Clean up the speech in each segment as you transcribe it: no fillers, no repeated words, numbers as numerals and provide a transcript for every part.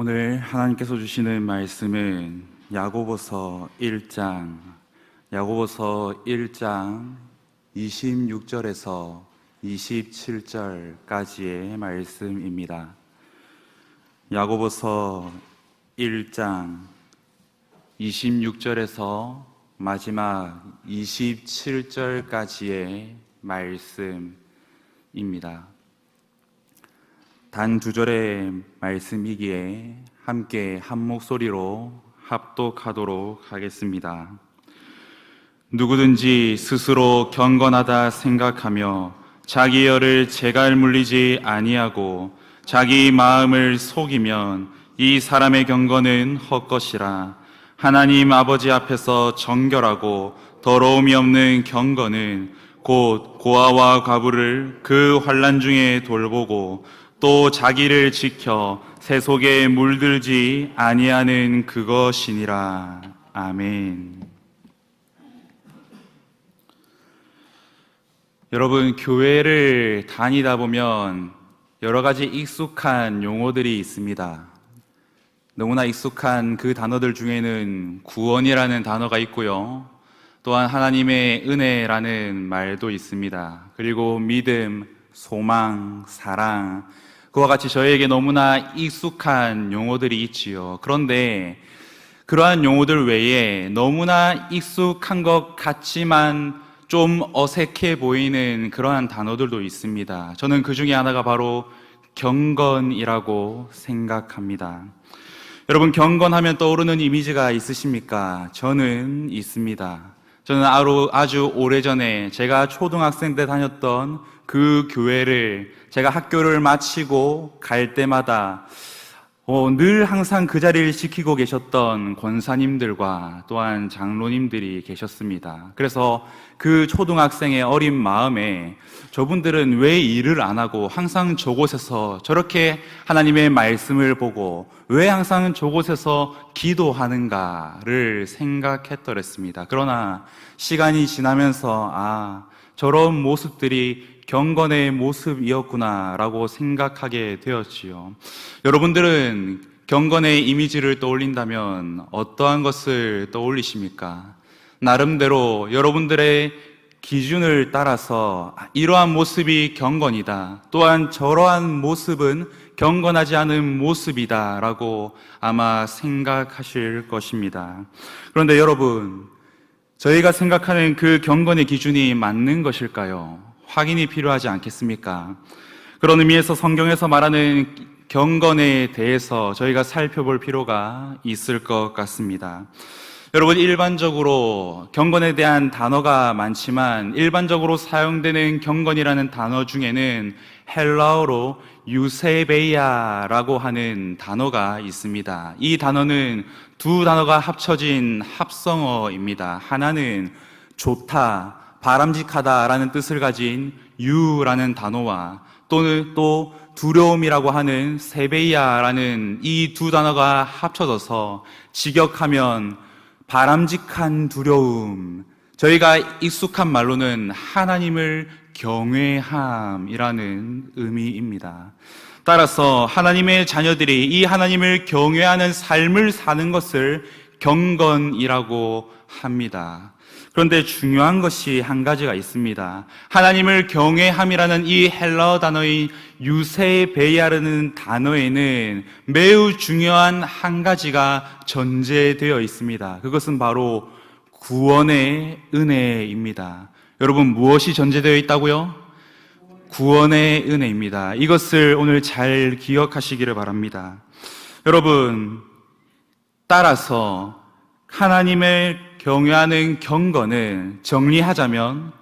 오늘 하나님께서 주시는 말씀은 야고보서 1장 26절에서 27절까지의 말씀입니다. 야고보서 1장 26절에서 마지막 27절까지의 말씀입니다. 단 두 절의 말씀이기에 함께 한 목소리로 합독하도록 하겠습니다. 누구든지 스스로 경건하다 생각하며 자기 열을 제갈 물리지 아니하고 자기 마음을 속이면 이 사람의 경건은 헛것이라. 하나님 아버지 앞에서 정결하고 더러움이 없는 경건은 곧 고아와 과부를 그 환난 중에 돌보고 또 자기를 지켜 새 속에 물들지 아니하는 그것이니라. 아멘. 여러분, 교회를 다니다 보면 여러 가지 익숙한 용어들이 있습니다. 너무나 익숙한 그 단어들 중에는 구원이라는 단어가 있고요, 또한 하나님의 은혜라는 말도 있습니다. 그리고 믿음, 소망, 사랑, 그와 같이 저에게 너무나 익숙한 용어들이 있지요. 그런데 그러한 용어들 외에 너무나 익숙한 것 같지만 좀 어색해 보이는 그러한 단어들도 있습니다. 저는 그 중에 하나가 바로 경건이라고 생각합니다. 여러분, 경건하면 떠오르는 이미지가 있으십니까? 저는 있습니다. 저는 아주 오래전에 제가 초등학생 때 다녔던 그 교회를 제가 학교를 마치고 갈 때마다 늘 항상 그 자리를 지키고 계셨던 권사님들과 또한 장로님들이 계셨습니다. 그래서 그 초등학생의 어린 마음에 저분들은 왜 일을 안 하고 항상 저곳에서 저렇게 하나님의 말씀을 보고 왜 항상 저곳에서 기도하는가를 생각했더랬습니다. 그러나 시간이 지나면서 저런 모습들이 경건의 모습이었구나라고 생각하게 되었지요. 여러분들은 경건의 이미지를 떠올린다면 어떠한 것을 떠올리십니까? 나름대로 여러분들의 기준을 따라서 이러한 모습이 경건이다, 또한 저러한 모습은 경건하지 않은 모습이다 라고 아마 생각하실 것입니다. 그런데 여러분, 저희가 생각하는 그 경건의 기준이 맞는 것일까요? 확인이 필요하지 않겠습니까? 그런 의미에서 성경에서 말하는 경건에 대해서 저희가 살펴볼 필요가 있을 것 같습니다. 여러분, 일반적으로 경건에 대한 단어가 많지만 일반적으로 사용되는 경건이라는 단어 중에는 헬라어로 유세베이아라고 하는 단어가 있습니다. 이 단어는 두 단어가 합쳐진 합성어입니다. 하나는 좋다, 바람직하다라는 뜻을 가진 유라는 단어와 또 두려움이라고 하는 세베이아라는 이 두 단어가 합쳐져서 직역하면 바람직한 두려움, 저희가 익숙한 말로는 하나님을 경외함이라는 의미입니다. 따라서 하나님의 자녀들이 이 하나님을 경외하는 삶을 사는 것을 경건이라고 합니다. 그런데 중요한 것이 한 가지가 있습니다. 하나님을 경외함이라는 이 헬라어 단어인 유세베이아라는 단어에는 매우 중요한 한 가지가 전제되어 있습니다. 그것은 바로 구원의 은혜입니다. 여러분, 무엇이 전제되어 있다고요? 구원의 은혜입니다. 이것을 오늘 잘 기억하시기를 바랍니다. 여러분, 따라서 하나님을 경외하는 경건은 정리하자면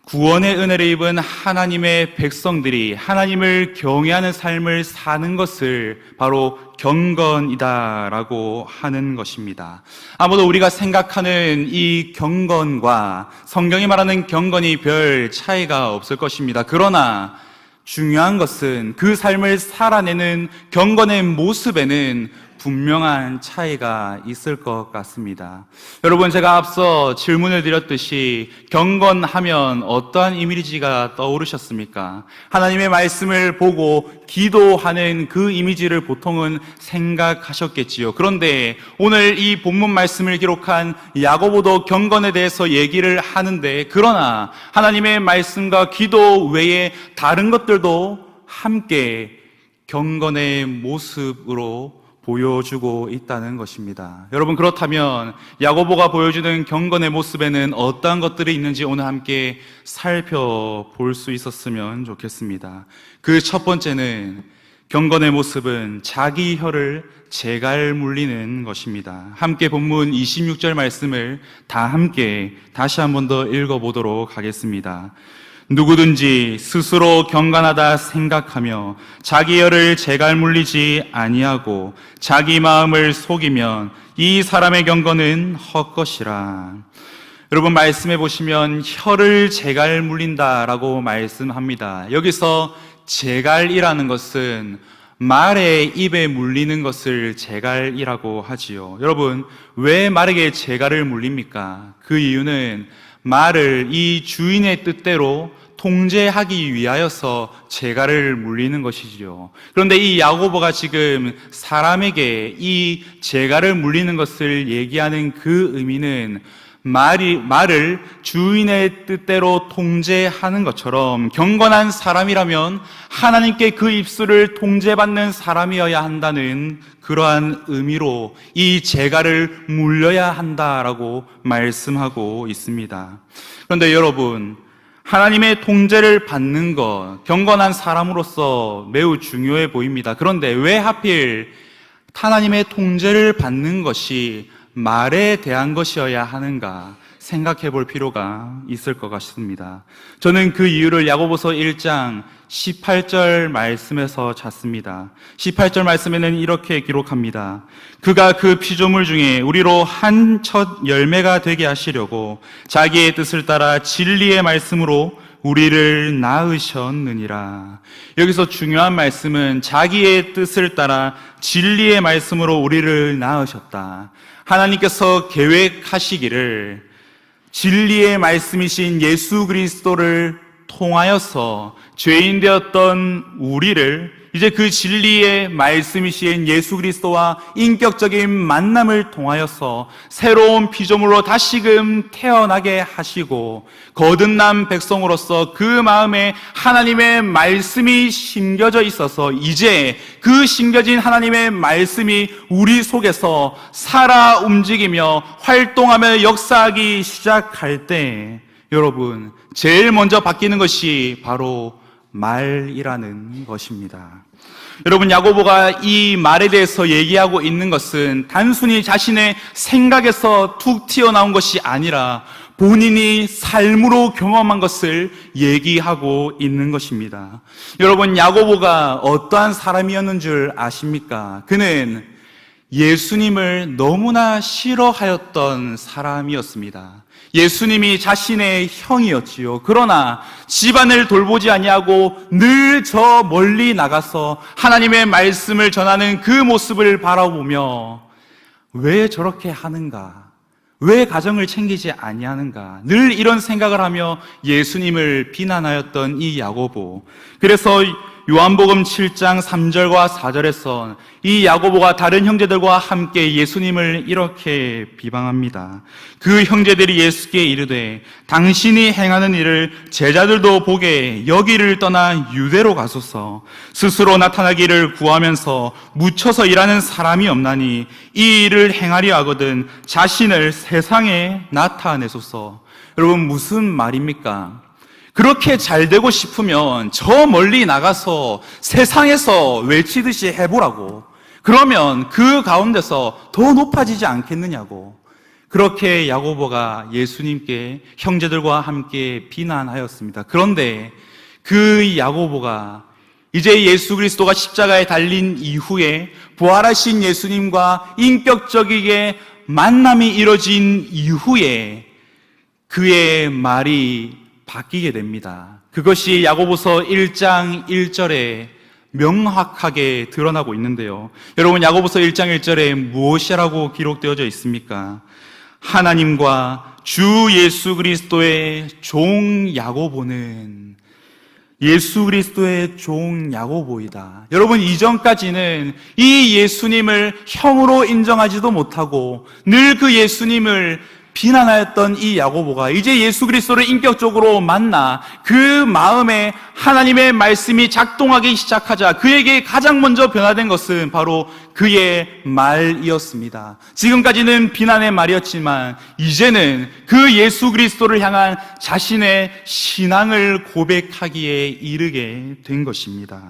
구원의 은혜를 입은 하나님의 백성들이 하나님을 경외하는 삶을 사는 것을 바로 경건이다라고 하는 것입니다. 아무도 우리가 생각하는 이 경건과 성경이 말하는 경건이 별 차이가 없을 것입니다. 그러나 중요한 것은 그 삶을 살아내는 경건의 모습에는 분명한 차이가 있을 것 같습니다. 여러분, 제가 앞서 질문을 드렸듯이 경건하면 어떠한 이미지가 떠오르셨습니까? 하나님의 말씀을 보고 기도하는 그 이미지를 보통은 생각하셨겠지요. 그런데 오늘 이 본문 말씀을 기록한 야고보도 경건에 대해서 얘기를 하는데, 그러나 하나님의 말씀과 기도 외에 다른 것들도 함께 경건의 모습으로 보여주고 있다는 것입니다. 여러분, 그렇다면 야고보가 보여주는 경건의 모습에는 어떠한 것들이 있는지 오늘 함께 살펴볼 수 있었으면 좋겠습니다. 그 첫 번째는, 경건의 모습은 자기 혀를 제갈 물리는 것입니다. 함께 본문 26절 말씀을 다 함께 다시 한 번 더 읽어보도록 하겠습니다. 누구든지 스스로 경건하다 생각하며 자기 혀를 제갈 물리지 아니하고 자기 마음을 속이면 이 사람의 경건은 헛것이라. 여러분, 말씀해 보시면 혀를 제갈 물린다라고 말씀합니다. 여기서 제갈이라는 것은 말의 입에 물리는 것을 제갈이라고 하지요. 여러분, 왜 말에게 제갈을 물립니까? 그 이유는 말을 이 주인의 뜻대로 통제하기 위하여서 제갈을 물리는 것이지요. 그런데 이 야고보가 지금 사람에게 이 제갈을 물리는 것을 얘기하는 그 의미는 말을 주인의 뜻대로 통제하는 것처럼 경건한 사람이라면 하나님께 그 입술을 통제받는 사람이어야 한다는 그러한 의미로 이 제갈을 물려야 한다라고 말씀하고 있습니다. 그런데 여러분, 하나님의 통제를 받는 것, 경건한 사람으로서 매우 중요해 보입니다. 그런데 왜 하필 하나님의 통제를 받는 것이 말에 대한 것이어야 하는가 생각해 볼 필요가 있을 것 같습니다. 저는 그 이유를 야고보서 1장 18절 말씀에서 찾습니다. 18절 말씀에는 이렇게 기록합니다. 그가 그 피조물 중에 우리로 한 첫 열매가 되게 하시려고 자기의 뜻을 따라 진리의 말씀으로 우리를 낳으셨느니라. 여기서 중요한 말씀은 자기의 뜻을 따라 진리의 말씀으로 우리를 낳으셨다. 하나님께서 계획하시기를 진리의 말씀이신 예수 그리스도를 통하여서 죄인 되었던 우리를 이제 그 진리의 말씀이신 예수 그리스도와 인격적인 만남을 통하여서 새로운 피조물로 다시금 태어나게 하시고 거듭난 백성으로서 그 마음에 하나님의 말씀이 심겨져 있어서 이제 그 심겨진 하나님의 말씀이 우리 속에서 살아 움직이며 활동하며 역사하기 시작할 때, 여러분, 제일 먼저 바뀌는 것이 바로 말이라는 것입니다. 여러분, 야고보가 이 말에 대해서 얘기하고 있는 것은 단순히 자신의 생각에서 툭 튀어나온 것이 아니라 본인이 삶으로 경험한 것을 얘기하고 있는 것입니다. 여러분, 야고보가 어떠한 사람이었는 줄 아십니까? 그는 예수님을 너무나 싫어하였던 사람이었습니다. 예수님이 자신의 형이었지요. 그러나 집안을 돌보지 아니하고 늘 저 멀리 나가서 하나님의 말씀을 전하는 그 모습을 바라보며 왜 저렇게 하는가? 왜 가정을 챙기지 아니하는가? 늘 이런 생각을 하며 예수님을 비난하였던 이 야고보. 그래서 요한복음 7장 3절과 4절에서 이 야고보가 다른 형제들과 함께 예수님을 이렇게 비방합니다. 그 형제들이 예수께 이르되 당신이 행하는 일을 제자들도 보게 여기를 떠나 유대로 가소서. 스스로 나타나기를 구하면서 묻혀서 일하는 사람이 없나니 이 일을 행하려 하거든 자신을 세상에 나타내소서. 여러분, 무슨 말입니까? 그렇게 잘 되고 싶으면 저 멀리 나가서 세상에서 외치듯이 해보라고. 그러면 그 가운데서 더 높아지지 않겠느냐고. 그렇게 야고보가 예수님께 형제들과 함께 비난하였습니다. 그런데 그 야고보가 이제 예수 그리스도가 십자가에 달린 이후에 부활하신 예수님과 인격적이게 만남이 이뤄진 이후에 그의 말이 바뀌게 됩니다. 그것이 야고보서 1장 1절에 명확하게 드러나고 있는데요. 여러분, 야고보서 1장 1절에 무엇이라고 기록되어져 있습니까? 하나님과 주 예수 그리스도의 종 야고보는 예수 그리스도의 종 야고보이다. 여러분, 이전까지는 이 예수님을 형으로 인정하지도 못하고 늘 그 예수님을 비난하였던 이 야고보가 이제 예수 그리스도를 인격적으로 만나 그 마음에 하나님의 말씀이 작동하기 시작하자 그에게 가장 먼저 변화된 것은 바로 그의 말이었습니다. 지금까지는 비난의 말이었지만 이제는 그 예수 그리스도를 향한 자신의 신앙을 고백하기에 이르게 된 것입니다.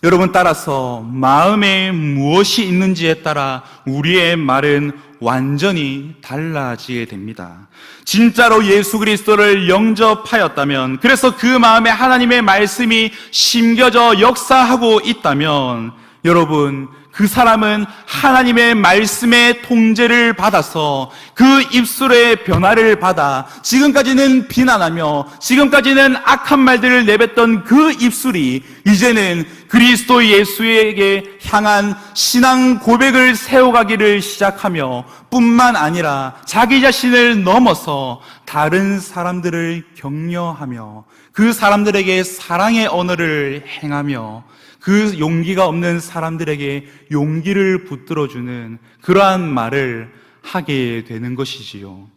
여러분, 따라서 마음에 무엇이 있는지에 따라 우리의 말은 완전히 달라지게 됩니다. 진짜로 예수 그리스도를 영접하였다면, 그래서 그 마음에 하나님의 말씀이 심겨져 역사하고 있다면, 여러분, 그 사람은 하나님의 말씀의 통제를 받아서 그 입술의 변화를 받아 지금까지는 비난하며 지금까지는 악한 말들을 내뱉던 그 입술이 이제는 그리스도 예수에게 향한 신앙 고백을 세워가기를 시작하며 뿐만 아니라 자기 자신을 넘어서 다른 사람들을 격려하며 그 사람들에게 사랑의 언어를 행하며 그 용기가 없는 사람들에게 용기를 붙들어주는 그러한 말을 하게 되는 것이지요.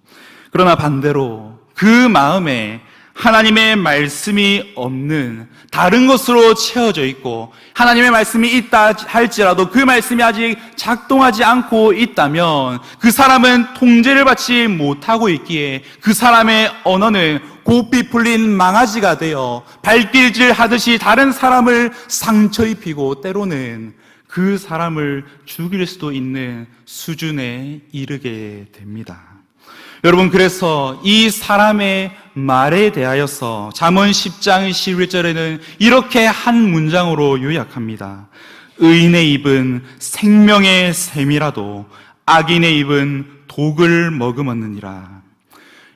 그러나 반대로 그 마음에 하나님의 말씀이 없는 다른 것으로 채워져 있고 하나님의 말씀이 있다 할지라도 그 말씀이 아직 작동하지 않고 있다면 그 사람은 통제를 받지 못하고 있기에 그 사람의 언어는 고삐 풀린 망아지가 되어 발길질 하듯이 다른 사람을 상처 입히고 때로는 그 사람을 죽일 수도 있는 수준에 이르게 됩니다. 여러분, 그래서 이 사람의 말에 대하여서 잠언 10장 11절에는 이렇게 한 문장으로 요약합니다. 의인의 입은 생명의 샘이라도 악인의 입은 독을 머금었느니라.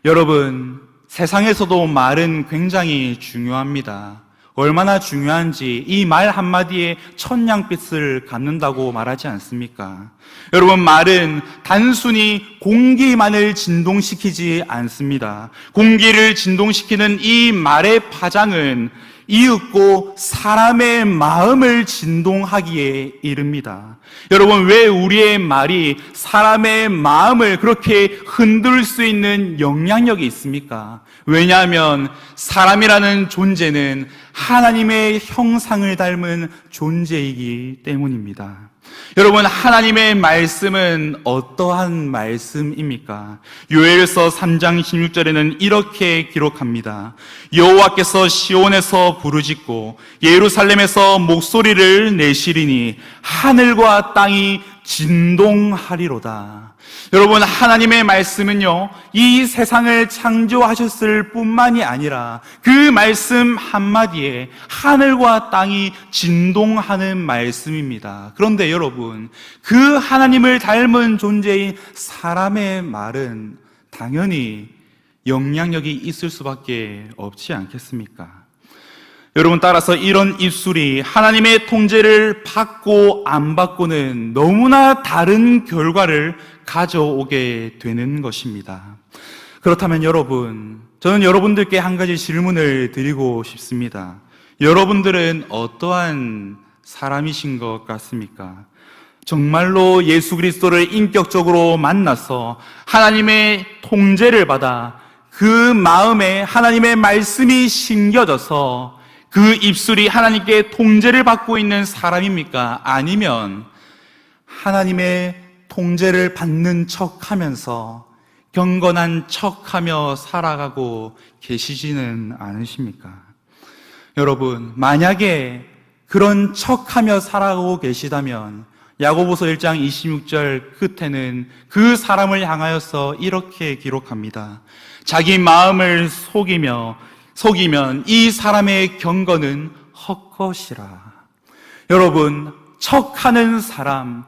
여러분, 세상에서도 말은 굉장히 중요합니다. 얼마나 중요한지 이 말 한마디에 천냥빚을 갚는다고 말하지 않습니까? 여러분, 말은 단순히 공기만을 진동시키지 않습니다. 공기를 진동시키는 이 말의 파장은 이윽고 사람의 마음을 진동하기에 이릅니다. 여러분, 왜 우리의 말이 사람의 마음을 그렇게 흔들 수 있는 영향력이 있습니까? 왜냐하면 사람이라는 존재는 하나님의 형상을 닮은 존재이기 때문입니다. 여러분, 하나님의 말씀은 어떠한 말씀입니까? 요엘서 3장 16절에는 이렇게 기록합니다. 여호와께서 시온에서 부르짖고 예루살렘에서 목소리를 내시리니 하늘과 땅이 진동하리로다. 여러분, 하나님의 말씀은요, 이 세상을 창조하셨을 뿐만이 아니라 그 말씀 한마디에 하늘과 땅이 진동하는 말씀입니다. 그런데 여러분, 그 하나님을 닮은 존재인 사람의 말은 당연히 영향력이 있을 수밖에 없지 않겠습니까? 여러분, 따라서 이런 입술이 하나님의 통제를 받고 안 받고는 너무나 다른 결과를 가져오게 되는 것입니다. 그렇다면 여러분, 저는 여러분들께 한 가지 질문을 드리고 싶습니다. 여러분들은 어떠한 사람이신 것 같습니까? 정말로 예수 그리스도를 인격적으로 만나서 하나님의 통제를 받아 그 마음에 하나님의 말씀이 심겨져서 그 입술이 하나님께 통제를 받고 있는 사람입니까? 아니면 하나님의 통제를 받는 척하면서 경건한 척하며 살아가고 계시지는 않으십니까? 여러분, 만약에 그런 척하며 살아가고 계시다면 야고보서 1장 26절 끝에는 그 사람을 향하여서 이렇게 기록합니다. 자기 마음을 속이면 이 사람의 경건은 헛것이라. 여러분, 척하는 사람,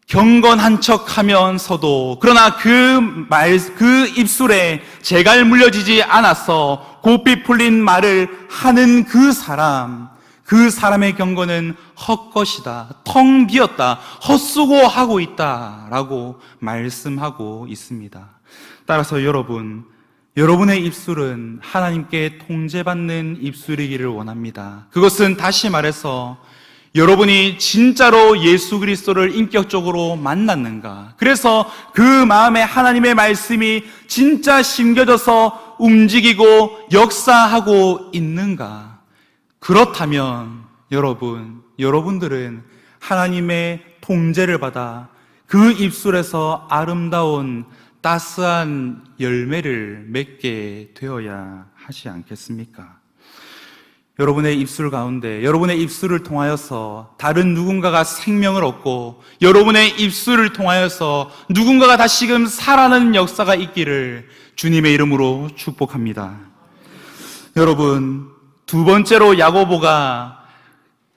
경건한 척 하면서도 그러나 그 입술에 재갈 물려지지 않아서 고삐 풀린 말을 하는 그 사람, 그 사람의 경건은 헛것이다, 텅 비었다, 헛수고하고 있다 라고 말씀하고 있습니다. 따라서 여러분의 입술은 하나님께 통제받는 입술이기를 원합니다. 그것은 다시 말해서 여러분이 진짜로 예수 그리스도를 인격적으로 만났는가? 그래서 그 마음에 하나님의 말씀이 진짜 심겨져서 움직이고 역사하고 있는가? 그렇다면 여러분들은 하나님의 통제를 받아 그 입술에서 아름다운 따스한 열매를 맺게 되어야 하지 않겠습니까? 여러분의 입술 가운데, 여러분의 입술을 통하여서 다른 누군가가 생명을 얻고 여러분의 입술을 통하여서 누군가가 다시금 살아나는 역사가 있기를 주님의 이름으로 축복합니다. 여러분, 두 번째로 야고보가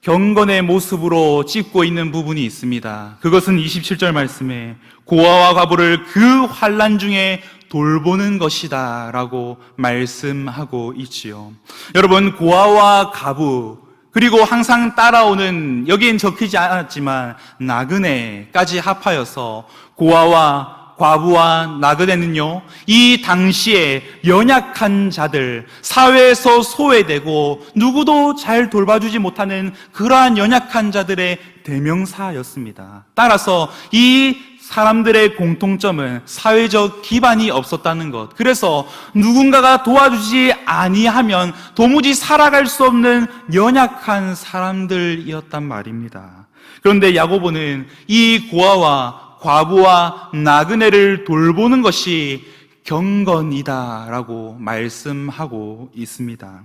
경건의 모습으로 찝고 있는 부분이 있습니다. 그것은 27절 말씀에 고아와 과부를 그 환난 중에 돌보는 것이다 라고 말씀하고 있지요. 여러분, 고아와 과부, 그리고 항상 따라오는, 여기엔 적히지 않았지만 나그네까지 합하여서 고아와 과부와 나그네는요, 이 당시에 연약한 자들, 사회에서 소외되고 누구도 잘 돌봐주지 못하는 그러한 연약한 자들의 대명사였습니다. 따라서 이 사람들의 공통점은 사회적 기반이 없었다는 것. 그래서 누군가가 도와주지 아니하면 도무지 살아갈 수 없는 연약한 사람들이었단 말입니다. 그런데 야고보는 이 고아와 과부와 나그네를 돌보는 것이 경건이다라고 말씀하고 있습니다.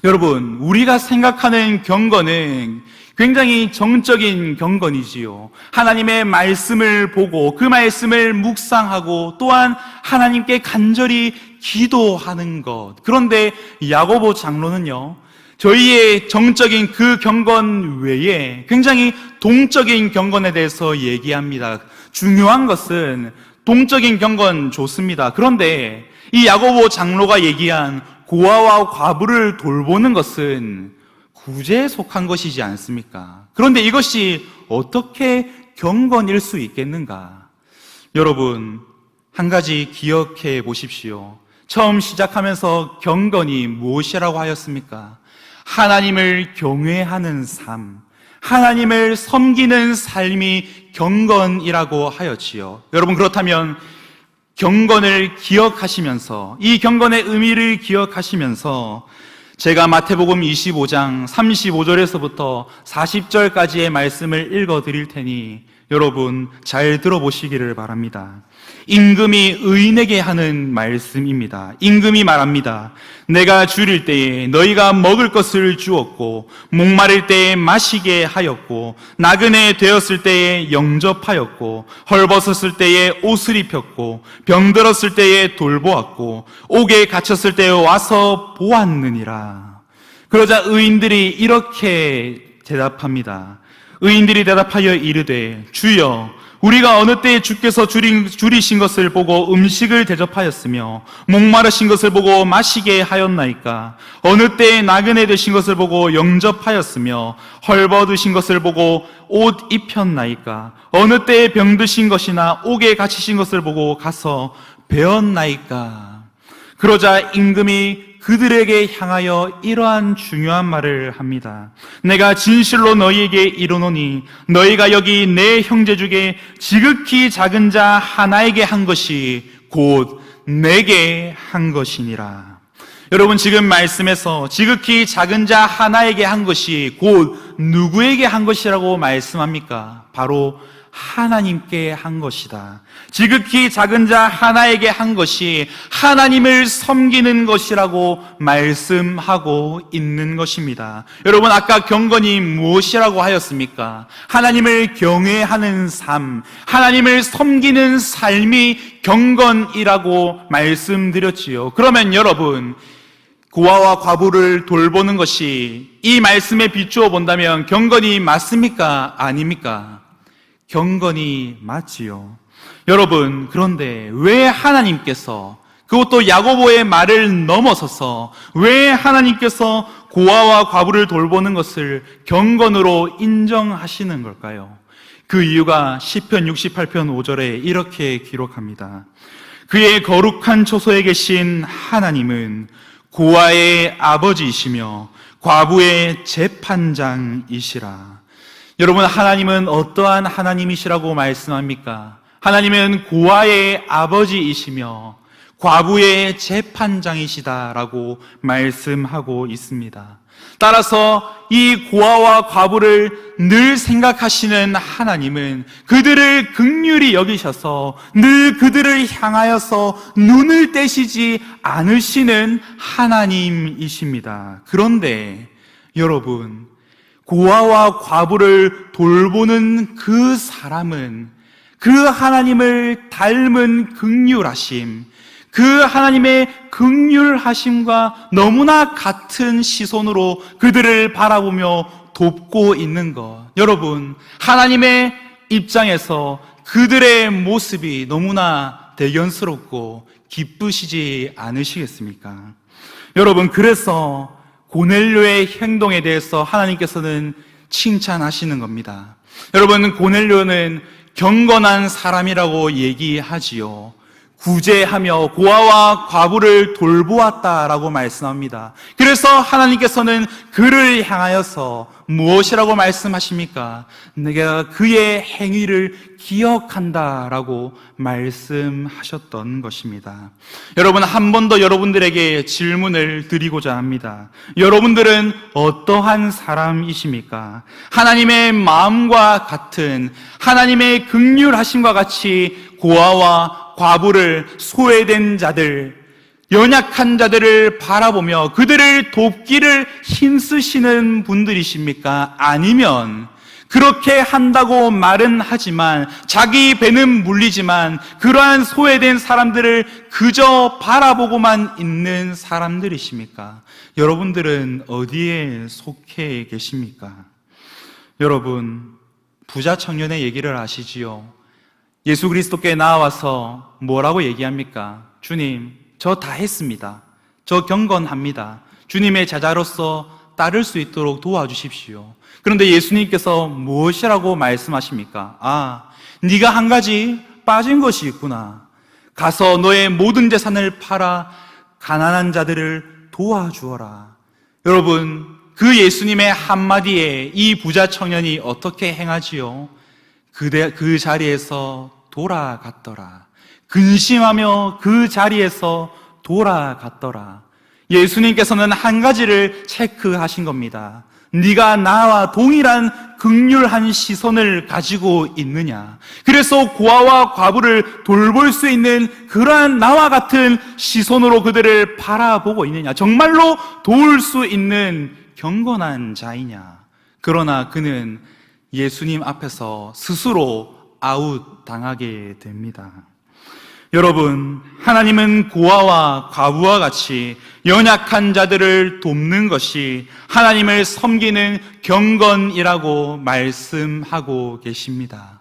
여러분, 우리가 생각하는 경건은 굉장히 정적인 경건이지요. 하나님의 말씀을 보고 그 말씀을 묵상하고 또한 하나님께 간절히 기도하는 것. 그런데 야고보 장로는요, 저희의 정적인 그 경건 외에 굉장히 동적인 경건에 대해서 얘기합니다. 중요한 것은 동적인 경건 좋습니다. 그런데 이 야고보 장로가 얘기한 고아와 과부를 돌보는 것은 구제에 속한 것이지 않습니까? 그런데 이것이 어떻게 경건일 수 있겠는가? 여러분, 한 가지 기억해 보십시오. 처음 시작하면서 경건이 무엇이라고 하였습니까? 하나님을 경외하는 삶, 하나님을 섬기는 삶이 경건이라고 하였지요. 여러분, 그렇다면 경건을 기억하시면서, 이 경건의 의미를 기억하시면서 제가 마태복음 25장 35절에서부터 40절까지의 말씀을 읽어 드릴 테니 여러분 잘 들어보시기를 바랍니다. 임금이 의인에게 하는 말씀입니다. 임금이 말합니다. 내가 줄일 때에 너희가 먹을 것을 주었고, 목마를 때에 마시게 하였고, 나그네 되었을 때에 영접하였고, 헐벗었을 때에 옷을 입혔고, 병들었을 때에 돌보았고, 옥에 갇혔을 때에 와서 보았느니라. 그러자 의인들이 이렇게 대답합니다. 의인들이 대답하여 이르되, 주여, 우리가 어느 때에 주께서 줄이신 것을 보고 음식을 대접하였으며 목마르신 것을 보고 마시게 하였나이까? 어느 때에 나그네 되신 것을 보고 영접하였으며 헐벗으신 것을 보고 옷 입혔나이까? 어느 때에 병드신 것이나 옥에 갇히신 것을 보고 가서 배웠나이까? 그러자 임금이 그들에게 향하여 이러한 중요한 말을 합니다. 내가 진실로 너희에게 이르노니 너희가 여기 내 형제 중에 지극히 작은 자 하나에게 한 것이 곧 내게 한 것이니라. 여러분, 지금 말씀에서 지극히 작은 자 하나에게 한 것이 곧 누구에게 한 것이라고 말씀합니까? 바로 하나님께 한 것이다. 지극히 작은 자 하나에게 한 것이 하나님을 섬기는 것이라고 말씀하고 있는 것입니다. 여러분, 아까 경건이 무엇이라고 하였습니까? 하나님을 경외하는 삶, 하나님을 섬기는 삶이 경건이라고 말씀드렸지요. 그러면 여러분, 고아와 과부를 돌보는 것이 이 말씀에 비추어 본다면 경건이 맞습니까? 아닙니까? 경건이 맞지요. 여러분, 그런데 왜 하나님께서, 그것도 야고보의 말을 넘어서서 왜 하나님께서 고아와 과부를 돌보는 것을 경건으로 인정하시는 걸까요? 그 이유가 시편 68편 5절에 이렇게 기록합니다. 그의 거룩한 초소에 계신 하나님은 고아의 아버지이시며 과부의 재판장이시라. 여러분, 하나님은 어떠한 하나님이시라고 말씀합니까? 하나님은 고아의 아버지이시며 과부의 재판장이시다라고 말씀하고 있습니다. 따라서 이 고아와 과부를 늘 생각하시는 하나님은 그들을 긍휼히 여기셔서 늘 그들을 향하여서 눈을 떼시지 않으시는 하나님이십니다. 그런데 여러분, 고아와 과부를 돌보는 그 사람은 그 하나님을 닮은 긍휼하심, 그 하나님의 긍휼하심과 너무나 같은 시선으로 그들을 바라보며 돕고 있는 것. 여러분, 하나님의 입장에서 그들의 모습이 너무나 대견스럽고 기쁘시지 않으시겠습니까? 여러분, 그래서 고넬료의 행동에 대해서 하나님께서는 칭찬하시는 겁니다. 여러분, 고넬료는 경건한 사람이라고 얘기하지요. 구제하며 고아와 과부를 돌보았다라고 말씀합니다. 그래서 하나님께서는 그를 향하여서 무엇이라고 말씀하십니까? 내가 그의 행위를 기억한다라고 말씀하셨던 것입니다. 여러분, 한 번 더 여러분들에게 질문을 드리고자 합니다. 여러분들은 어떠한 사람이십니까? 하나님의 마음과 같은, 하나님의 긍휼하심과 같이 고아와 과부를, 소외된 자들, 연약한 자들을 바라보며 그들을 돕기를 힘쓰시는 분들이십니까? 아니면 그렇게 한다고 말은 하지만 자기 배는 물리지만 그러한 소외된 사람들을 그저 바라보고만 있는 사람들이십니까? 여러분들은 어디에 속해 계십니까? 여러분, 부자 청년의 얘기를 아시지요? 예수 그리스도께 나와서 뭐라고 얘기합니까? 주님, 저 다 했습니다. 저 경건합니다. 주님의 제자로서 따를 수 있도록 도와주십시오. 그런데 예수님께서 무엇이라고 말씀하십니까? 네가 한 가지 빠진 것이 있구나. 가서 너의 모든 재산을 팔아 가난한 자들을 도와주어라. 여러분, 그 예수님의 한마디에 이 부자 청년이 어떻게 행하지요? 그 자리에서 돌아갔더라. 근심하며 그 자리에서 돌아갔더라. 예수님께서는 한 가지를 체크하신 겁니다. 네가 나와 동일한 긍휼한 시선을 가지고 있느냐? 그래서 고아와 과부를 돌볼 수 있는 그러한 나와 같은 시선으로 그들을 바라보고 있느냐? 정말로 도울 수 있는 경건한 자이냐? 그러나 그는 예수님 앞에서 스스로 아웃당하게 됩니다. 여러분, 하나님은 고아와 과부와 같이 연약한 자들을 돕는 것이 하나님을 섬기는 경건이라고 말씀하고 계십니다.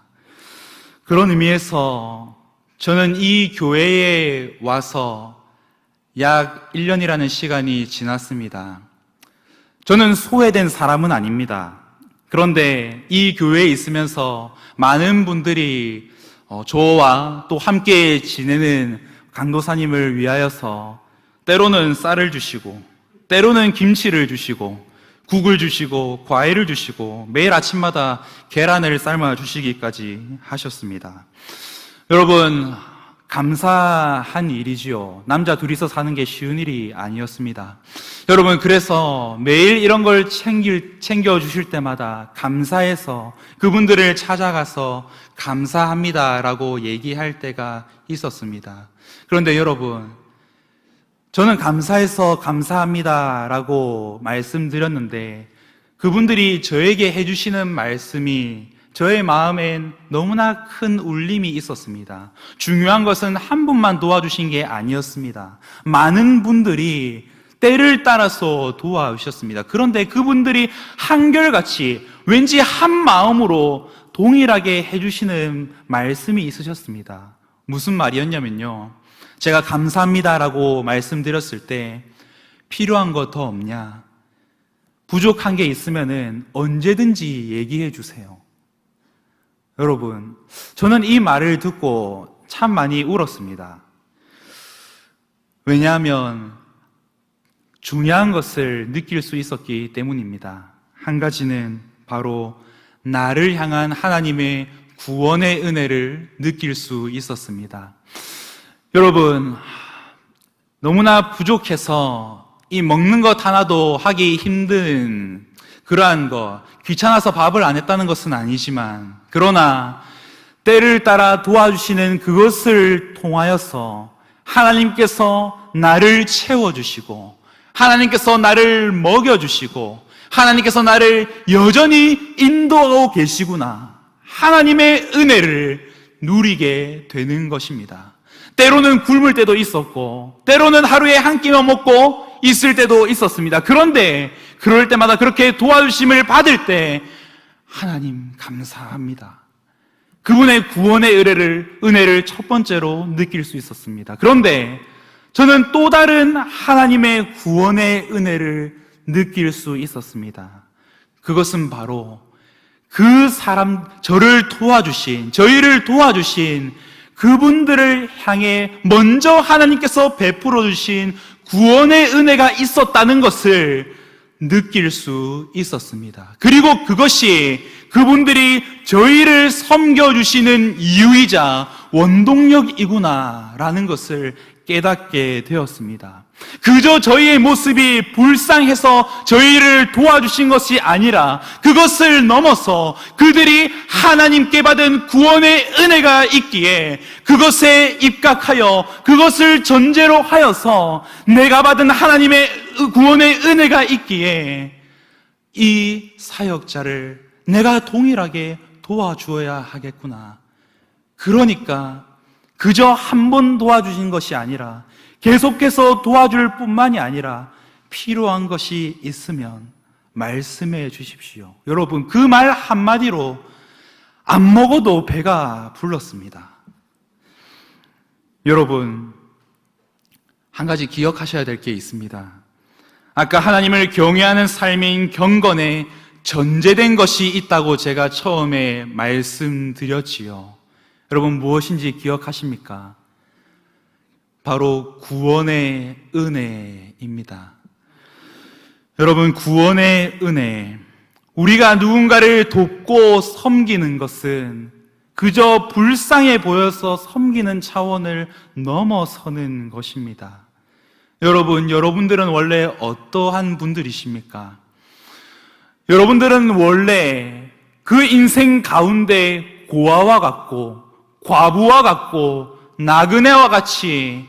그런 의미에서 저는 이 교회에 와서 약 1년이라는 시간이 지났습니다. 저는 소외된 사람은 아닙니다. 그런데 이 교회에 있으면서 많은 분들이 저와 또 함께 지내는 강도사님을 위하여서 때로는 쌀을 주시고, 때로는 김치를 주시고, 국을 주시고, 과일을 주시고, 매일 아침마다 계란을 삶아 주시기까지 하셨습니다. 여러분, 감사한 일이지요. 남자 둘이서 사는 게 쉬운 일이 아니었습니다. 여러분, 그래서 매일 이런 걸 챙겨 주실 때마다 감사해서 그분들을 찾아가서 감사합니다라고 얘기할 때가 있었습니다. 그런데 여러분, 저는 감사해서 감사합니다라고 말씀드렸는데 그분들이 저에게 해주시는 말씀이 저의 마음엔 너무나 큰 울림이 있었습니다. 중요한 것은 한 분만 도와주신 게 아니었습니다. 많은 분들이 때를 따라서 도와주셨습니다. 그런데 그분들이 한결같이 왠지 한 마음으로 동일하게 해주시는 말씀이 있으셨습니다. 무슨 말이었냐면요, 제가 감사합니다라고 말씀드렸을 때 필요한 거 더 없냐? 부족한 게 있으면은 언제든지 얘기해 주세요. 여러분, 저는 이 말을 듣고 참 많이 울었습니다. 왜냐하면 중요한 것을 느낄 수 있었기 때문입니다. 한 가지는 바로 나를 향한 하나님의 구원의 은혜를 느낄 수 있었습니다. 여러분, 너무나 부족해서 이 먹는 것 하나도 하기 힘든 그러한 거, 귀찮아서 밥을 안 했다는 것은 아니지만, 그러나 때를 따라 도와주시는 그것을 통하여서 하나님께서 나를 채워주시고, 하나님께서 나를 먹여주시고, 하나님께서 나를 여전히 인도하고 계시구나, 하나님의 은혜를 누리게 되는 것입니다. 때로는 굶을 때도 있었고, 때로는 하루에 한 끼만 먹고 있을 때도 있었습니다. 그런데 그럴 때마다 그렇게 도와주심을 받을 때 하나님 감사합니다, 그분의 구원의 은혜를 첫 번째로 느낄 수 있었습니다. 그런데 저는 또 다른 하나님의 구원의 은혜를 느낄 수 있었습니다. 그것은 바로 저희를 도와주신 그분들을 향해 먼저 하나님께서 베풀어 주신 구원의 은혜가 있었다는 것을 느낄 수 있었습니다. 그리고 그것이 그분들이 저희를 섬겨주시는 이유이자 원동력이구나라는 것을 깨닫게 되었습니다. 그저 저희의 모습이 불쌍해서 저희를 도와주신 것이 아니라 그것을 넘어서 그들이 하나님께 받은 구원의 은혜가 있기에 그것에 입각하여 그것을 전제로 하여서 내가 받은 하나님의 구원의 은혜가 있기에 이 사역자를 내가 동일하게 도와주어야 하겠구나. 그러니까 그저 한 번 도와주신 것이 아니라 계속해서 도와줄 뿐만이 아니라 필요한 것이 있으면 말씀해 주십시오. 여러분, 그 말 한마디로 안 먹어도 배가 불렀습니다. 여러분, 한 가지 기억하셔야 될 게 있습니다. 아까 하나님을 경외하는 삶인 경건에 전제된 것이 있다고 제가 처음에 말씀드렸지요. 여러분, 무엇인지 기억하십니까? 바로 구원의 은혜입니다. 여러분, 구원의 은혜, 우리가 누군가를 돕고 섬기는 것은 그저 불쌍해 보여서 섬기는 차원을 넘어서는 것입니다. 여러분들은 원래 어떠한 분들이십니까? 여러분들은 원래 그 인생 가운데 고아와 같고 과부와 같고 나그네와 같이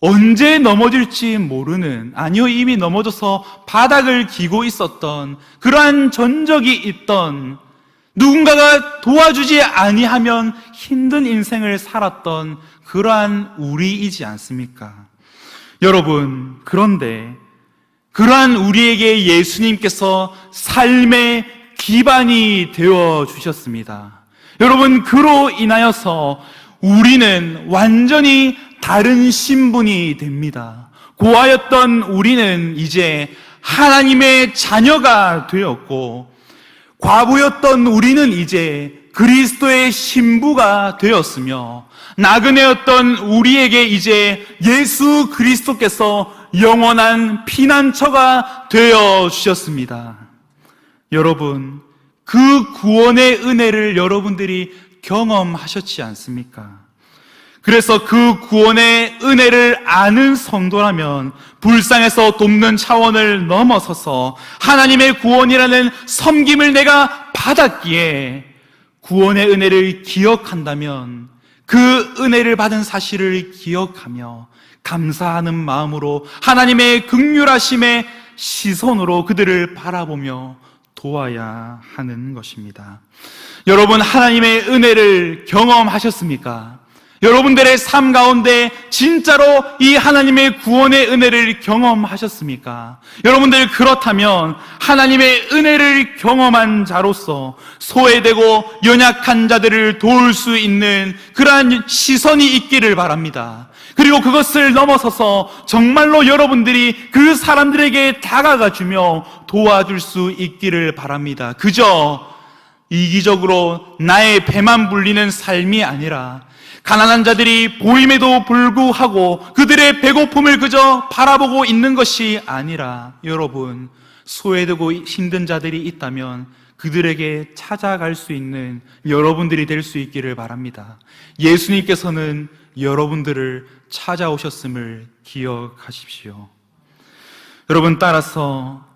언제 넘어질지 모르는, 아니요, 이미 넘어져서 바닥을 기고 있었던 그러한 전적이 있던, 누군가가 도와주지 아니하면 힘든 인생을 살았던 그러한 우리이지 않습니까? 여러분, 그런데 그러한 우리에게 예수님께서 삶의 기반이 되어 주셨습니다. 여러분, 그로 인하여서 우리는 완전히 다른 신분이 됩니다. 고아였던 우리는 이제 하나님의 자녀가 되었고, 과부였던 우리는 이제 그리스도의 신부가 되었으며, 나그네였던 우리에게 이제 예수 그리스도께서 영원한 피난처가 되어 주셨습니다. 여러분, 그 구원의 은혜를 여러분들이 경험하셨지 않습니까? 그래서 그 구원의 은혜를 아는 성도라면 불쌍해서 돕는 차원을 넘어서서 하나님의 구원이라는 섬김을 내가 받았기에 구원의 은혜를 기억한다면 그 은혜를 받은 사실을 기억하며 감사하는 마음으로 하나님의 긍휼하심의 시선으로 그들을 바라보며 도와야 하는 것입니다. 여러분, 하나님의 은혜를 경험하셨습니까? 여러분들의 삶 가운데 진짜로 이 하나님의 구원의 은혜를 경험하셨습니까? 여러분들 그렇다면 하나님의 은혜를 경험한 자로서 소외되고 연약한 자들을 도울 수 있는 그러한 시선이 있기를 바랍니다. 그리고 그것을 넘어서서 정말로 여러분들이 그 사람들에게 다가가 주며 도와줄 수 있기를 바랍니다. 그저 이기적으로 나의 배만 불리는 삶이 아니라 가난한 자들이 보임에도 불구하고 그들의 배고픔을 그저 바라보고 있는 것이 아니라 여러분, 소외되고 힘든 자들이 있다면 그들에게 찾아갈 수 있는 여러분들이 될 수 있기를 바랍니다. 예수님께서는 여러분들을 찾아오셨음을 기억하십시오. 여러분, 따라서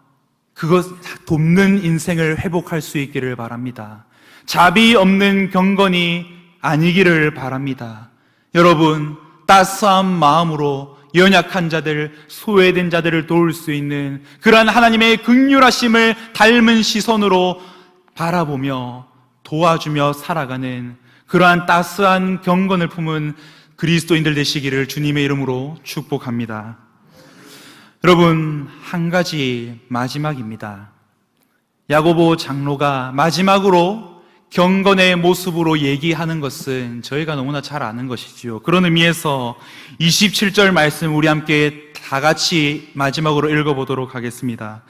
그것 돕는 인생을 회복할 수 있기를 바랍니다. 자비 없는 경건이 아니기를 바랍니다. 여러분, 따스한 마음으로 연약한 자들, 소외된 자들을 도울 수 있는 그러한 하나님의 긍휼하심을 닮은 시선으로 바라보며 도와주며 살아가는 그러한 따스한 경건을 품은 그리스도인들 되시기를 주님의 이름으로 축복합니다. 여러분, 한 가지 마지막입니다. 야고보 장로가 마지막으로 경건의 모습으로 얘기하는 것은 저희가 너무나 잘 아는 것이지요. 그런 의미에서 27절 말씀 우리 함께 다 같이 마지막으로 읽어보도록 하겠습니다.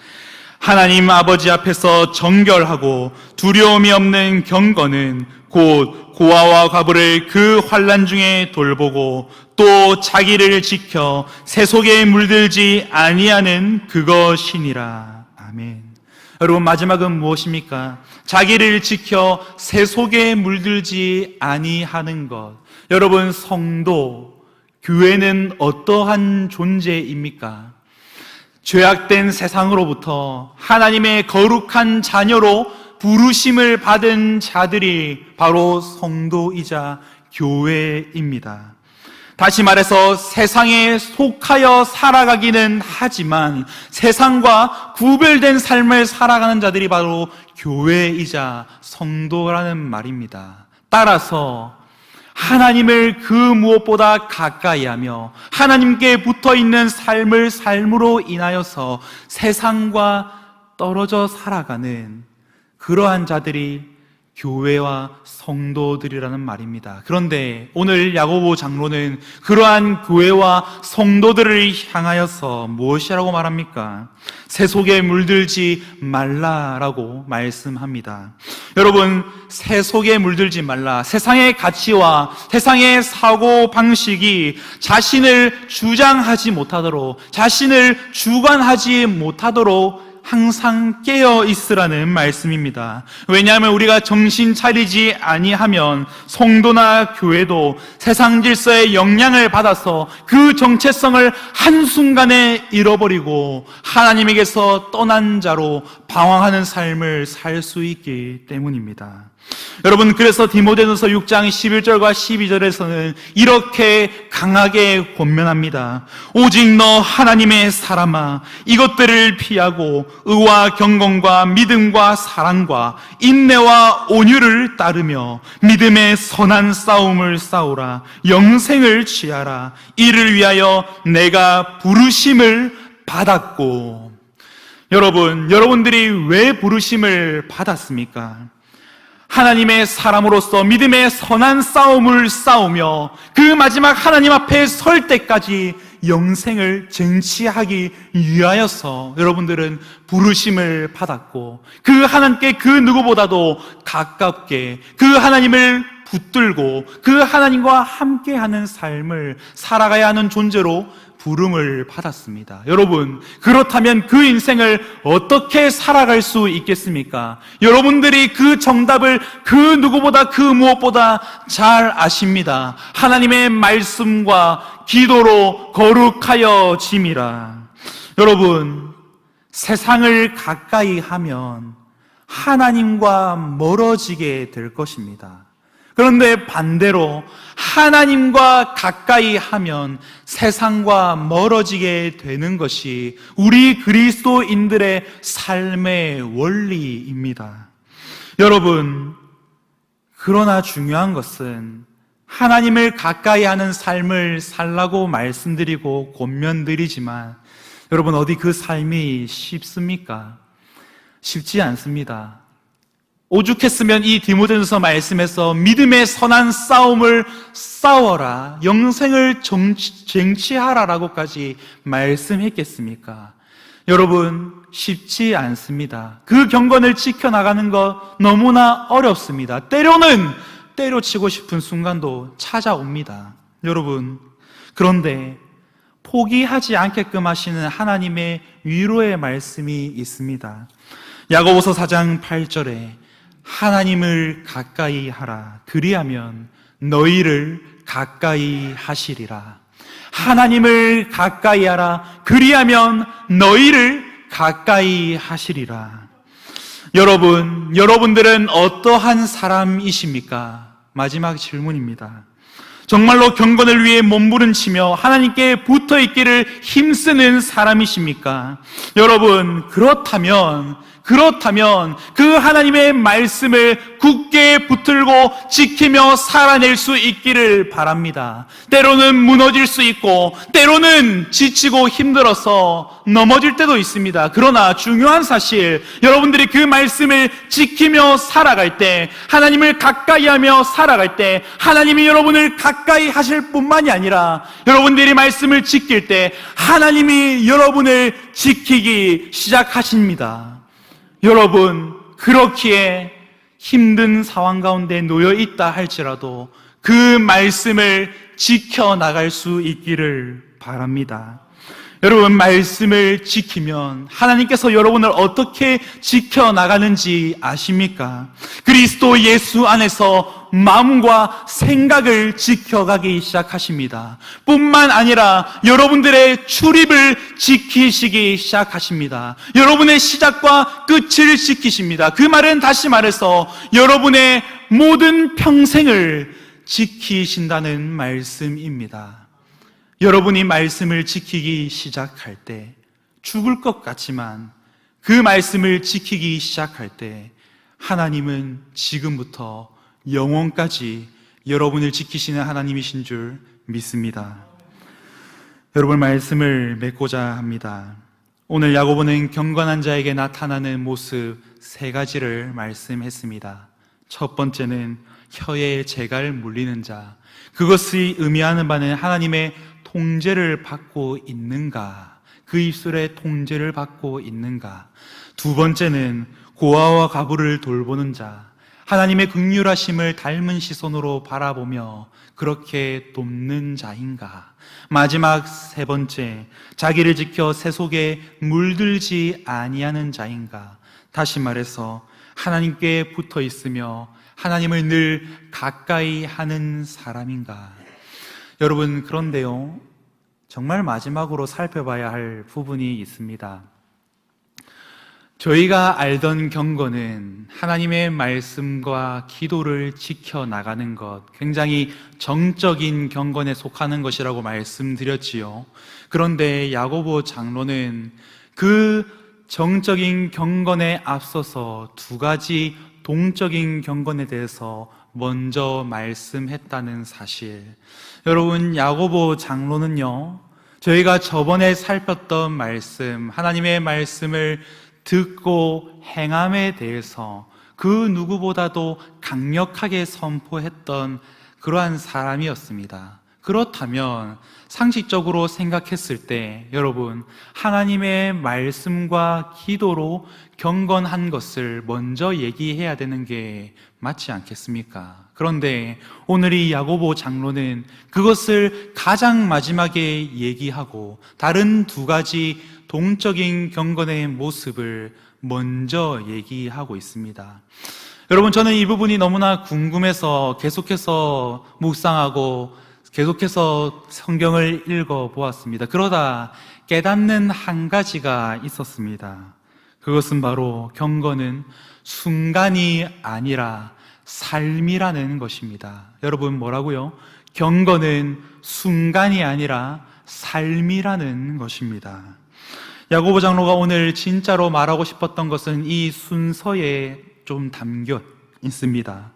하나님 아버지 앞에서 정결하고 두려움이 없는 경건은 곧 고아와 과부를 그 환난 중에 돌보고 또 자기를 지켜 새 속에 물들지 아니하는 그것이니라. 아멘. 여러분, 마지막은 무엇입니까? 자기를 지켜 새 속에 물들지 아니하는 것. 여러분, 성도, 교회는 어떠한 존재입니까? 죄악된 세상으로부터 하나님의 거룩한 자녀로 부르심을 받은 자들이 바로 성도이자 교회입니다. 다시 말해서 세상에 속하여 살아가기는 하지만 세상과 구별된 삶을 살아가는 자들이 바로 교회이자 성도라는 말입니다. 따라서 하나님을 그 무엇보다 가까이 하며 하나님께 붙어있는 삶을 삶으로 인하여서 세상과 떨어져 살아가는 그러한 자들이 교회와 성도들이라는 말입니다. 그런데 오늘 야고보 장로는 그러한 교회와 성도들을 향하여서 무엇이라고 말합니까? 새 속에 물들지 말라라고 말씀합니다. 여러분, 새 속에 물들지 말라. 세상의 가치와 세상의 사고 방식이 자신을 주장하지 못하도록, 자신을 주관하지 못하도록 항상 깨어 있으라는 말씀입니다. 왜냐하면 우리가 정신 차리지 아니하면 성도나 교회도 세상 질서의 영향을 받아서 그 정체성을 한순간에 잃어버리고 하나님에게서 떠난 자로 방황하는 삶을 살 수 있기 때문입니다. 여러분, 그래서 디모데전서 6장 11절과 12절에서는 이렇게 강하게 권면합니다. 오직 너 하나님의 사람아, 이것들을 피하고 의와 경건과 믿음과 사랑과 인내와 온유를 따르며 믿음의 선한 싸움을 싸우라. 영생을 취하라. 이를 위하여 내가 부르심을 받았고. 여러분들이 왜 부르심을 받았습니까? 하나님의 사람으로서 믿음의 선한 싸움을 싸우며 그 마지막 하나님 앞에 설 때까지 영생을 쟁취하기 위하여서 여러분들은 부르심을 받았고 그 하나님께 그 누구보다도 가깝게 그 하나님을 붙들고 그 하나님과 함께하는 삶을 살아가야 하는 존재로 부름을 받았습니다. 여러분, 그렇다면 그 인생을 어떻게 살아갈 수 있겠습니까? 여러분들이 그 정답을 그 누구보다 그 무엇보다 잘 아십니다. 하나님의 말씀과 기도로 거룩하여 짐이라. 여러분, 세상을 가까이 하면 하나님과 멀어지게 될 것입니다. 그런데 반대로 하나님과 가까이 하면 세상과 멀어지게 되는 것이 우리 그리스도인들의 삶의 원리입니다. 여러분, 그러나 중요한 것은 하나님을 가까이 하는 삶을 살라고 말씀드리고 권면드리지만 여러분, 어디 그 삶이 쉽습니까? 쉽지 않습니다. 오죽했으면 이 디모데전서 말씀에서 믿음의 선한 싸움을 싸워라, 영생을 쟁취하라라고까지 말씀했겠습니까? 여러분, 쉽지 않습니다. 그 경건을 지켜나가는 것 너무나 어렵습니다. 때로는 때려치고 싶은 순간도 찾아옵니다. 여러분, 그런데 포기하지 않게끔 하시는 하나님의 위로의 말씀이 있습니다. 야고보서 4장 8절에 하나님을 가까이 하라, 그리하면 너희를 가까이 하시리라. 하나님을 가까이 하라, 그리하면 너희를 가까이 하시리라. 여러분, 여러분들은 어떠한 사람이십니까? 마지막 질문입니다. 정말로 경건을 위해 몸부림치며 하나님께 붙어있기를 힘쓰는 사람이십니까? 여러분, 그렇다면 그 하나님의 말씀을 굳게 붙들고 지키며 살아낼 수 있기를 바랍니다. 때로는 무너질 수 있고 때로는 지치고 힘들어서 넘어질 때도 있습니다. 그러나 중요한 사실, 여러분들이 그 말씀을 지키며 살아갈 때, 하나님을 가까이 하며 살아갈 때 하나님이 여러분을 가까이 하실 뿐만이 아니라 여러분들이 말씀을 지킬 때 하나님이 여러분을 지키기 시작하십니다. 여러분, 그렇기에 힘든 상황 가운데 놓여 있다 할지라도 그 말씀을 지켜나갈 수 있기를 바랍니다. 여러분, 말씀을 지키면 하나님께서 여러분을 어떻게 지켜나가는지 아십니까? 그리스도 예수 안에서 마음과 생각을 지켜가기 시작하십니다. 뿐만 아니라 여러분들의 출입을 지키시기 시작하십니다. 여러분의 시작과 끝을 지키십니다. 그 말은 다시 말해서 여러분의 모든 평생을 지키신다는 말씀입니다. 여러분이 말씀을 지키기 시작할 때, 죽을 것 같지만 그 말씀을 지키기 시작할 때 하나님은 지금부터 영원까지 여러분을 지키시는 하나님이신 줄 믿습니다. 여러분, 말씀을 맺고자 합니다. 오늘 야고보는 경건한 자에게 나타나는 모습 3가지를 말씀했습니다. 첫 번째는 혀에 재갈 물리는 자, 그것이 의미하는 바는 하나님의 통제를 받고 있는가, 그 입술에 통제를 받고 있는가. 두 번째는 고아와 가부를 돌보는 자, 하나님의 긍휼하심을 닮은 시선으로 바라보며 그렇게 돕는 자인가. 마지막 3번째, 자기를 지켜 새 속에 물들지 아니하는 자인가. 다시 말해서 하나님께 붙어 있으며 하나님을 늘 가까이 하는 사람인가. 여러분, 그런데요, 정말 마지막으로 살펴봐야 할 부분이 있습니다. 저희가 알던 경건은 하나님의 말씀과 기도를 지켜나가는 것, 굉장히 정적인 경건에 속하는 것이라고 말씀드렸지요. 그런데 야고보 장로는 그 정적인 경건에 앞서서 2가지 동적인 경건에 대해서 먼저 말씀했다는 사실. 여러분, 야고보 장로는요, 저희가 저번에 살폈던 말씀, 하나님의 말씀을 듣고 행함에 대해서 그 누구보다도 강력하게 선포했던 그러한 사람이었습니다. 그렇다면 상식적으로 생각했을 때 여러분, 하나님의 말씀과 기도로 경건한 것을 먼저 얘기해야 되는 게 맞지 않겠습니까? 그런데 오늘 이 야고보 장로는 그것을 가장 마지막에 얘기하고 다른 2가지 동적인 경건의 모습을 먼저 얘기하고 있습니다. 여러분, 저는 이 부분이 너무나 궁금해서 계속해서 묵상하고 계속해서 성경을 읽어보았습니다. 그러다 깨닫는 한 가지가 있었습니다. 그것은 바로 경건은 순간이 아니라 삶이라는 것입니다. 여러분, 뭐라고요? 경건은 순간이 아니라 삶이라는 것입니다. 야고보 장로가 오늘 진짜로 말하고 싶었던 것은 이 순서에 좀 담겨 있습니다.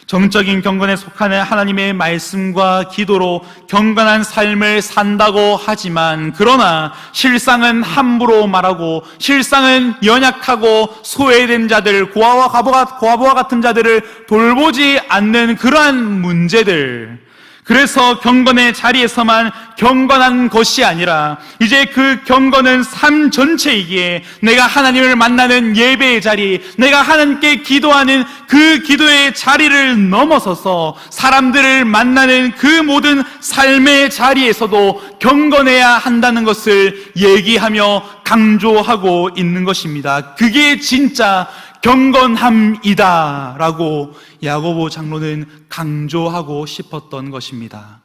정적인 경건에 속하는 하나님의 말씀과 기도로 경건한 삶을 산다고 하지만, 그러나 실상은 함부로 말하고 실상은 연약하고 소외된 자들, 고아와 과부와 같은 자들을 돌보지 않는 그러한 문제들, 그래서 경건의 자리에서만 경건한 것이 아니라 이제 그 경건은 삶 전체이기에 내가 하나님을 만나는 예배의 자리, 내가 하나님께 기도하는 그 기도의 자리를 넘어서서 사람들을 만나는 그 모든 삶의 자리에서도 경건해야 한다는 것을 얘기하며 강조하고 있는 것입니다. 그게 진짜 경건함이다 라고 야고보 장로는 강조하고 싶었던 것입니다.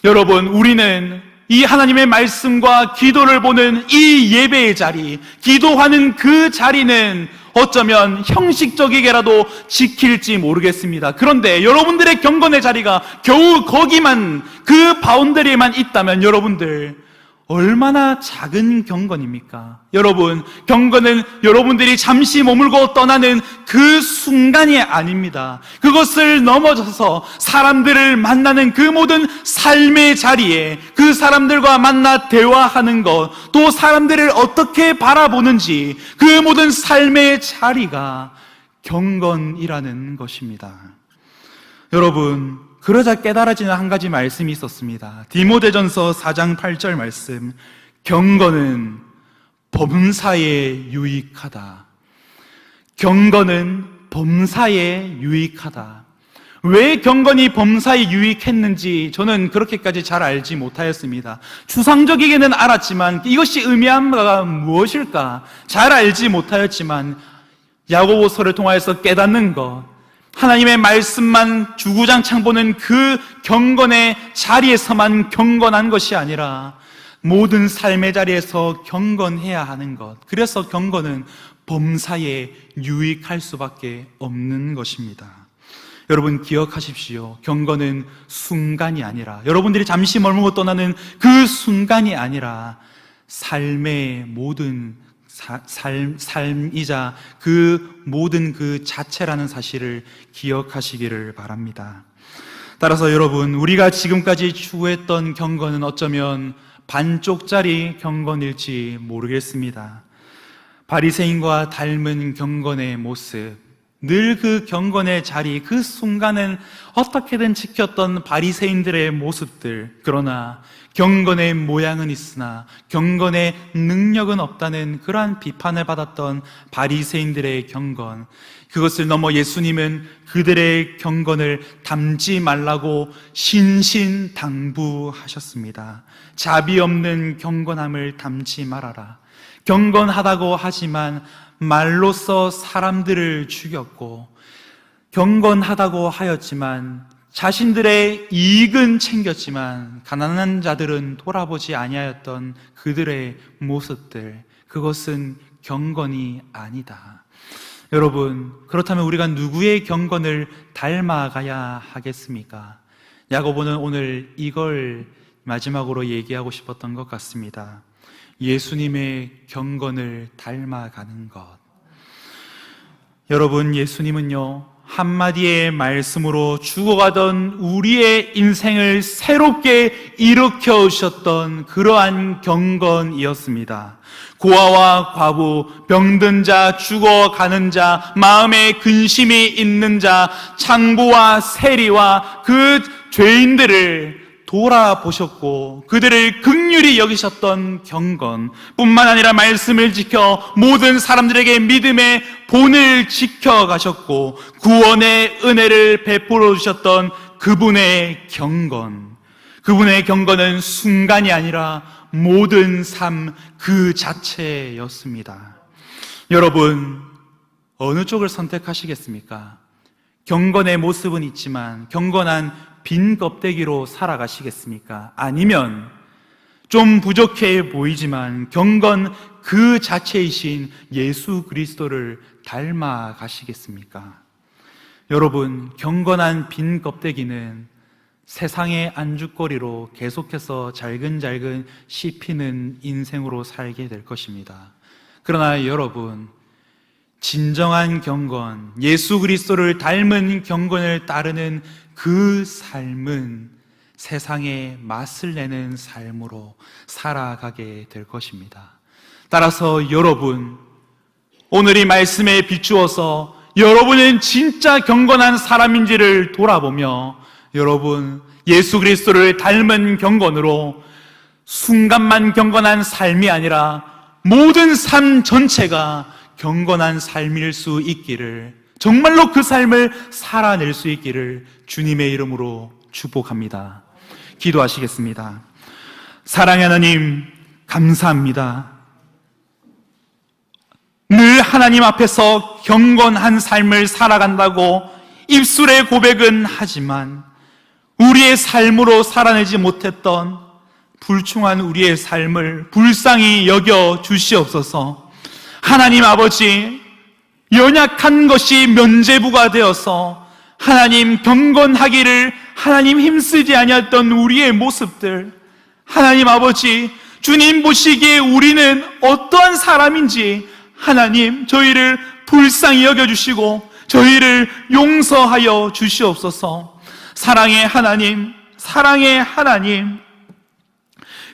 여러분, 우리는 이 하나님의 말씀과 기도를 보는 이 예배의 자리, 기도하는 그 자리는 어쩌면 형식적이게라도 지킬지 모르겠습니다. 그런데 여러분들의 경건의 자리가 겨우 거기만, 그 바운더리에만 있다면 여러분들 얼마나 작은 경건입니까? 여러분, 경건은 여러분들이 잠시 머물고 떠나는 그 순간이 아닙니다. 그것을 넘어서서 사람들을 만나는 그 모든 삶의 자리에 그 사람들과 만나 대화하는 것, 또 사람들을 어떻게 바라보는지 그 모든 삶의 자리가 경건이라는 것입니다. 여러분, 그러자 깨달아지는 한 가지 말씀이 있었습니다. 디모데전서 4장 8절 말씀, 경건은 범사에 유익하다. 경건은 범사에 유익하다. 왜 경건이 범사에 유익했는지 저는 그렇게까지 잘 알지 못하였습니다. 추상적이게는 알았지만 이것이 의미한 바가 무엇일까 잘 알지 못하였지만, 야고보서를 통하여서 깨닫는 것, 하나님의 말씀만 주구장창 보는 그 경건의 자리에서만 경건한 것이 아니라 모든 삶의 자리에서 경건해야 하는 것, 그래서 경건은 범사에 유익할 수밖에 없는 것입니다. 여러분, 기억하십시오. 경건은 순간이 아니라, 여러분들이 잠시 머물고 떠나는 그 순간이 아니라 삶의 모든 삶이자 그 모든 그 자체라는 사실을 기억하시기를 바랍니다. 따라서 여러분, 우리가 지금까지 추구했던 경건은 어쩌면 반쪽짜리 경건일지 모르겠습니다. 바리새인과 닮은 경건의 모습, 늘 그 경건의 자리, 그 순간은 어떻게든 지켰던 바리새인들의 모습들, 그러나 경건의 모양은 있으나 경건의 능력은 없다는 그러한 비판을 받았던 바리새인들의 경건, 그것을 넘어 예수님은 그들의 경건을 담지 말라고 신신당부하셨습니다. 자비 없는 경건함을 담지 말아라. 경건하다고 하지만 말로써 사람들을 죽였고, 경건하다고 하였지만 자신들의 이익은 챙겼지만 가난한 자들은 돌아보지 아니하였던 그들의 모습들, 그것은 경건이 아니다. 여러분, 그렇다면 우리가 누구의 경건을 닮아가야 하겠습니까? 야고보는 오늘 이걸 마지막으로 얘기하고 싶었던 것 같습니다. 예수님의 경건을 닮아가는 것. 여러분, 예수님은요, 한마디의 말씀으로 죽어가던 우리의 인생을 새롭게 일으켜 오셨던 그러한 경건이었습니다. 고아와 과부, 병든 자, 죽어가는 자, 마음에 근심이 있는 자, 창부와 세리와 그 죄인들을 돌아보셨고 그들을 긍휼히 여기셨던 경건, 뿐만 아니라 말씀을 지켜 모든 사람들에게 믿음의 본을 지켜가셨고 구원의 은혜를 베풀어 주셨던 그분의 경건, 그분의 경건은 순간이 아니라 모든 삶 그 자체였습니다. 여러분, 어느 쪽을 선택하시겠습니까? 경건의 모습은 있지만 경건한 빈 껍데기로 살아가시겠습니까? 아니면 좀 부족해 보이지만 경건 그 자체이신 예수 그리스도를 닮아 가시겠습니까? 여러분, 경건한 빈 껍데기는 세상의 안주거리로 계속해서 잘근잘근 씹히는 인생으로 살게 될 것입니다. 그러나 여러분, 진정한 경건, 예수 그리스도를 닮은 경건을 따르는 그 삶은 세상에 맛을 내는 삶으로 살아가게 될 것입니다. 따라서 여러분, 오늘 이 말씀에 비추어서 여러분은 진짜 경건한 사람인지를 돌아보며 여러분, 예수 그리스도를 닮은 경건으로 순간만 경건한 삶이 아니라 모든 삶 전체가 경건한 삶일 수 있기를, 정말로 그 삶을 살아낼 수 있기를 주님의 이름으로 축복합니다. 기도하시겠습니다. 사랑의 하나님, 감사합니다. 늘 하나님 앞에서 경건한 삶을 살아간다고 입술의 고백은 하지만 우리의 삶으로 살아내지 못했던 불충한 우리의 삶을 불쌍히 여겨 주시옵소서. 하나님 아버지, 연약한 것이 면죄부가 되어서 하나님 경건하기를 하나님 힘쓰지 아니었던 우리의 모습들, 하나님 아버지, 주님 보시기에 우리는 어떠한 사람인지 하나님 저희를 불쌍히 여겨주시고 저희를 용서하여 주시옵소서. 사랑의 하나님, 사랑의 하나님,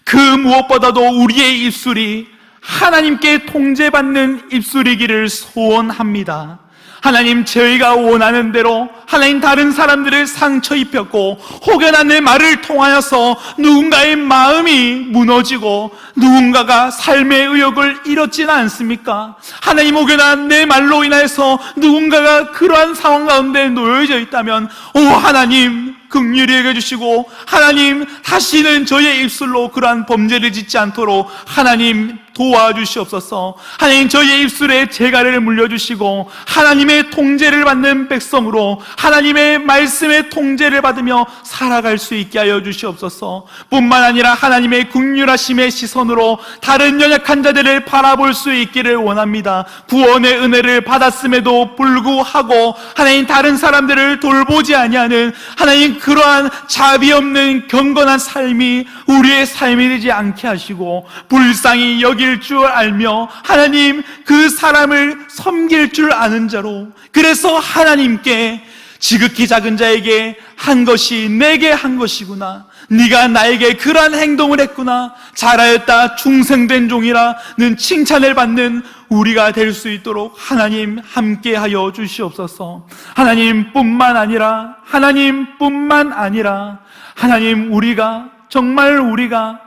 그 무엇보다도 우리의 입술이 하나님께 통제받는 입술이기를 소원합니다. 하나님, 저희가 원하는 대로 하나님 다른 사람들을 상처 입혔고 혹여나 내 말을 통하여서 누군가의 마음이 무너지고 누군가가 삶의 의욕을 잃었지는 않습니까? 하나님, 혹여나 내 말로 인해서 누군가가 그러한 상황 가운데 놓여져 있다면 오 하나님, 긍휼히 여겨주시고 하나님, 다시는 저의 입술로 그러한 범죄를 짓지 않도록 하나님 도와주시옵소서. 하나님, 저희의 입술에 재갈을 물려주시고 하나님의 통제를 받는 백성으로 하나님의 말씀의 통제를 받으며 살아갈 수 있게 하여 주시옵소서. 뿐만 아니라 하나님의 긍휼하심의 시선으로 다른 연약한 자들을 바라볼 수 있기를 원합니다. 구원의 은혜를 받았음에도 불구하고 하나님 다른 사람들을 돌보지 아니하는 하나님 그러한 자비 없는 경건한 삶이 우리의 삶이 되지 않게 하시고 불쌍히 여길 줄 알며 하나님 그 사람을 섬길 줄 아는 자로, 그래서 하나님께 지극히 작은 자에게 한 것이 내게 한 것이구나, 네가 나에게 그러한 행동을 했구나, 잘하였다 충성된 종이라는 칭찬을 받는 우리가 될 수 있도록 하나님 함께하여 주시옵소서. 하나님뿐만 아니라 하나님, 우리가 정말 우리가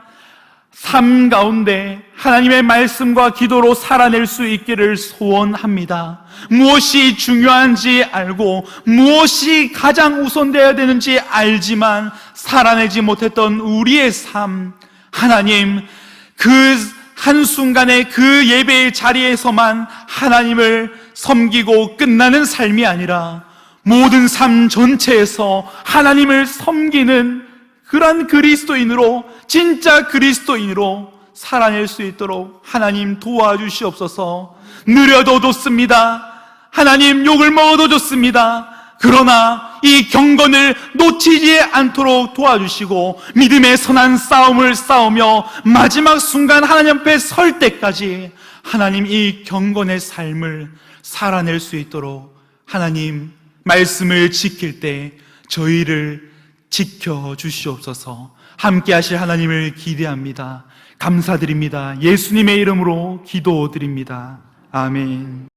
삶 가운데 하나님의 말씀과 기도로 살아낼 수 있기를 소원합니다. 무엇이 중요한지 알고 무엇이 가장 우선되어야 되는지 알지만 살아내지 못했던 우리의 삶, 하나님 그 한순간에 그 예배의 자리에서만 하나님을 섬기고 끝나는 삶이 아니라 모든 삶 전체에서 하나님을 섬기는 그런 그리스도인으로, 진짜 그리스도인으로 살아낼 수 있도록 하나님 도와주시옵소서. 느려도 좋습니다. 하나님, 욕을 먹어도 좋습니다. 그러나 이 경건을 놓치지 않도록 도와주시고 믿음의 선한 싸움을 싸우며 마지막 순간 하나님 앞에 설 때까지 하나님 이 경건의 삶을 살아낼 수 있도록 하나님 말씀을 지킬 때 저희를 지켜주시옵소서. 함께 하실 하나님을 기대합니다. 감사드립니다. 예수님의 이름으로 기도드립니다. 아멘.